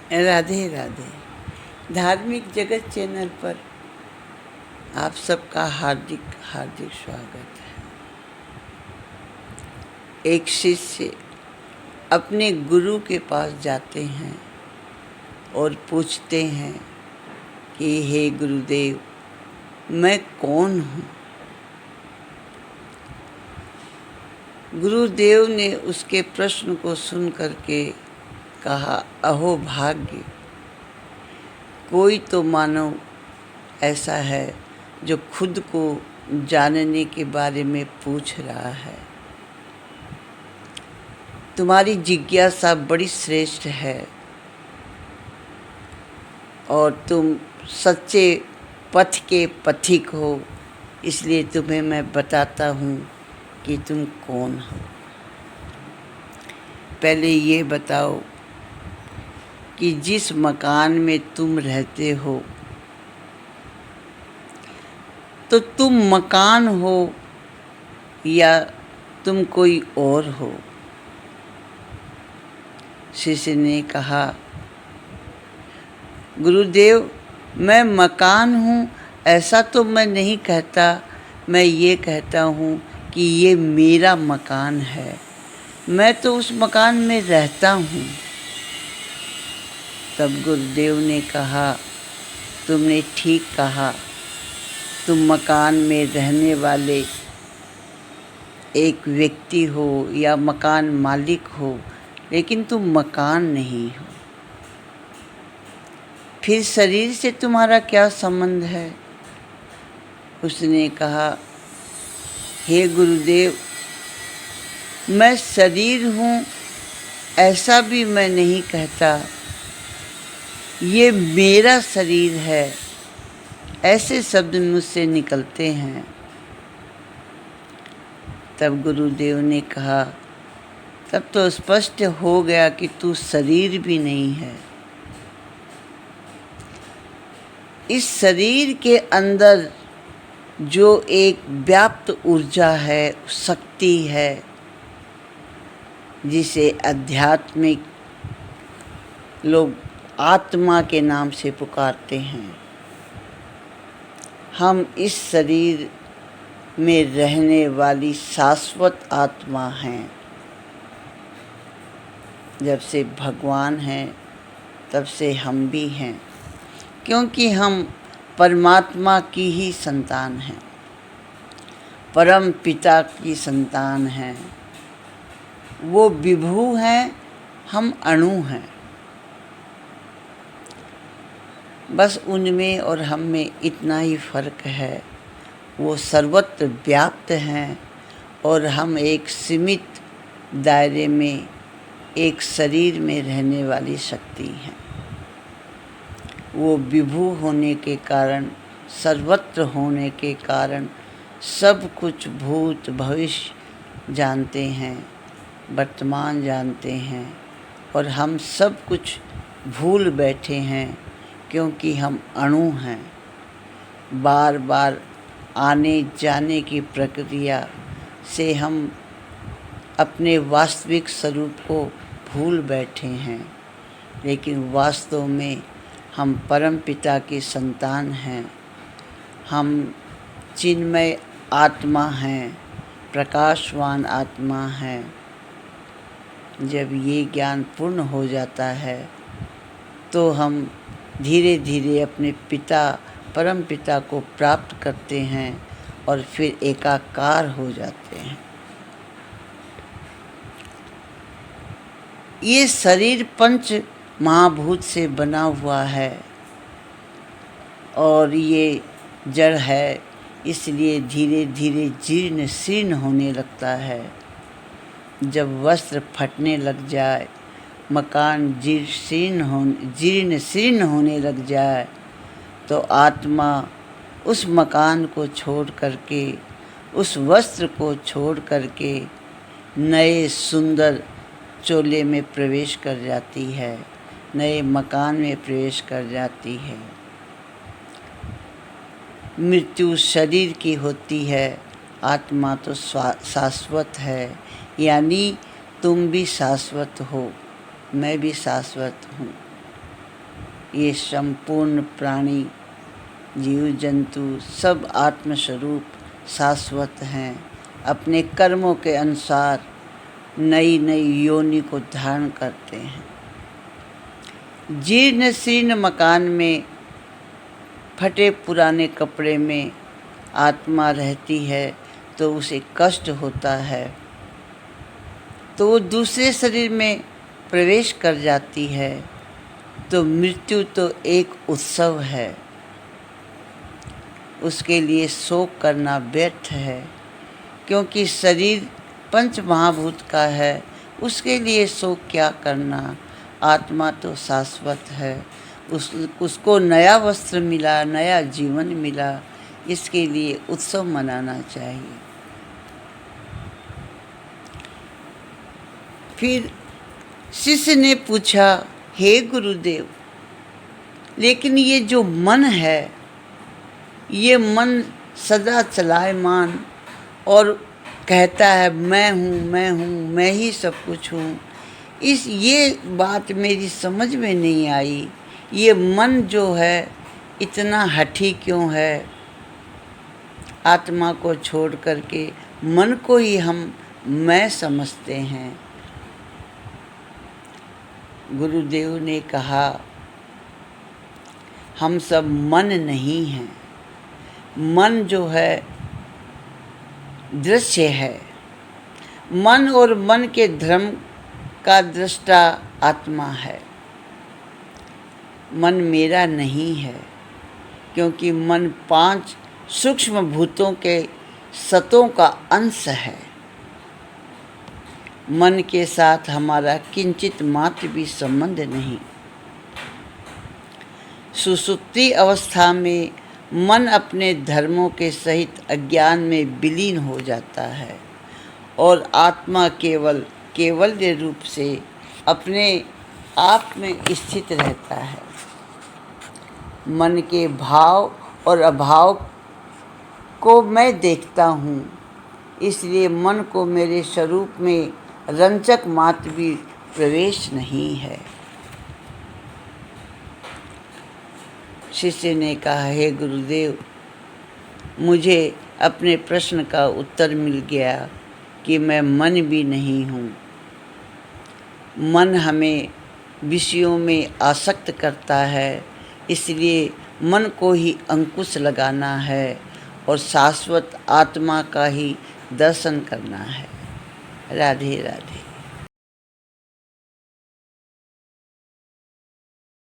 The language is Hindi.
राधे राधे। धार्मिक जगत चैनल पर आप सबका हार्दिक हार्दिक स्वागत है। एक शिष्य अपने गुरु के पास जाते हैं और पूछते हैं कि हे गुरुदेव, मैं कौन हूँ। गुरुदेव ने उसके प्रश्न को सुन करके कहा, अहो भाग्य, कोई तो मानव ऐसा है जो खुद को जानने के बारे में पूछ रहा है। तुम्हारी जिज्ञासा बड़ी श्रेष्ठ है और तुम सच्चे पथ के पथिक हो, इसलिए तुम्हें मैं बताता हूँ कि तुम कौन हो। पहले ये बताओ कि जिस मकान में तुम रहते हो, तो तुम मकान हो या तुम कोई और हो। शिष्य ने कहा, गुरुदेव, मैं मकान हूँ ऐसा तो मैं नहीं कहता, मैं ये कहता हूँ कि ये मेरा मकान है, मैं तो उस मकान में रहता हूँ। तब गुरुदेव ने कहा, तुमने ठीक कहा, तुम मकान में रहने वाले एक व्यक्ति हो या मकान मालिक हो, लेकिन तुम मकान नहीं हो। फिर शरीर से तुम्हारा क्या संबंध है? उसने कहा, हे गुरुदेव, मैं शरीर हूँ ऐसा भी मैं नहीं कहता, ये मेरा शरीर है, ऐसे शब्द मुझसे निकलते हैं। तब गुरुदेव ने कहा, तब तो स्पष्ट हो गया कि तू शरीर भी नहीं है। इस शरीर के अंदर जो एक व्याप्त ऊर्जा है, शक्ति है, जिसे आध्यात्मिक लोग आत्मा के नाम से पुकारते हैं, हम इस शरीर में रहने वाली शाश्वत आत्मा हैं। जब से भगवान हैं तब से हम भी हैं, क्योंकि हम परमात्मा की ही संतान हैं, परम पिता की संतान हैं। वो विभु हैं, हम अणु हैं। बस उनमें और हम में इतना ही फर्क है। वो सर्वत्र व्याप्त हैं और हम एक सीमित दायरे में, एक शरीर में रहने वाली शक्ति हैं। वो विभु होने के कारण, सर्वत्र होने के कारण सब कुछ भूत भविष्य जानते हैं, वर्तमान जानते हैं, और हम सब कुछ भूल बैठे हैं क्योंकि हम अणु हैं। बार बार आने जाने की प्रक्रिया से हम अपने वास्तविक स्वरूप को भूल बैठे हैं, लेकिन वास्तव में हम परम पिता की संतान हैं। हम चिन्मय आत्मा हैं, प्रकाशवान आत्मा हैं। जब ये ज्ञान पूर्ण हो जाता है तो हम धीरे धीरे अपने पिता, परम पिता को प्राप्त करते हैं और फिर एकाकार हो जाते हैं। ये शरीर पंच महाभूत से बना हुआ है और ये जड़ है, इसलिए धीरे धीरे जीर्ण शीर्ण होने लगता है। जब वस्त्र फटने लग जाए, मकान जीर्ण शीर्ण होने लग जाए, तो आत्मा उस मकान को छोड़ करके, उस वस्त्र को छोड़ करके नए सुंदर चोले में प्रवेश कर जाती है, नए मकान में प्रवेश कर जाती है। मृत्यु शरीर की होती है, आत्मा तो शाश्वत है। यानी तुम भी शाश्वत हो, मैं भी शाश्वत हूँ। ये संपूर्ण प्राणी जीव जंतु सब आत्मस्वरूप शाश्वत हैं, अपने कर्मों के अनुसार नई नई योनि को धारण करते हैं। जीर्ण शीर्ण मकान में, फटे पुराने कपड़े में आत्मा रहती है तो उसे कष्ट होता है, तो वो दूसरे शरीर में प्रवेश कर जाती है। तो मृत्यु तो एक उत्सव है, उसके लिए शोक करना व्यर्थ है, क्योंकि शरीर पंच महाभूत का है, उसके लिए शोक क्या करना। आत्मा तो शाश्वत है, उसको नया वस्त्र मिला, नया जीवन मिला, इसके लिए उत्सव मनाना चाहिए। फिर शिष्य ने पूछा, हे गुरुदेव, लेकिन ये जो मन है, ये मन सदा चलायमान और कहता है मैं हूँ, मैं हूँ, मैं ही सब कुछ हूँ। ये बात मेरी समझ में नहीं आई, ये मन जो है इतना हठी क्यों है। आत्मा को छोड़ करके मन को ही हम मैं समझते हैं। गुरुदेव ने कहा, हम सब मन नहीं हैं। मन जो है दृश्य है, मन और मन के धर्म का दृष्टा आत्मा है। मन मेरा नहीं है, क्योंकि मन 5 सूक्ष्म भूतों के सतों का अंश है। मन के साथ हमारा किंचित मात्र भी संबंध नहीं। सुषुप्ति अवस्था में मन अपने धर्मों के सहित अज्ञान में विलीन हो जाता है और आत्मा केवल्य रूप से अपने आप में स्थित रहता है। मन के भाव और अभाव को मैं देखता हूँ, इसलिए मन को मेरे स्वरूप में रंचक मात्र भी प्रवेश नहीं है। शिष्य ने कहा, हे गुरुदेव, मुझे अपने प्रश्न का उत्तर मिल गया कि मैं मन भी नहीं हूँ। मन हमें विषयों में आसक्त करता है, इसलिए मन को ही अंकुश लगाना है और शाश्वत आत्मा का ही दर्शन करना है। राधे राधे।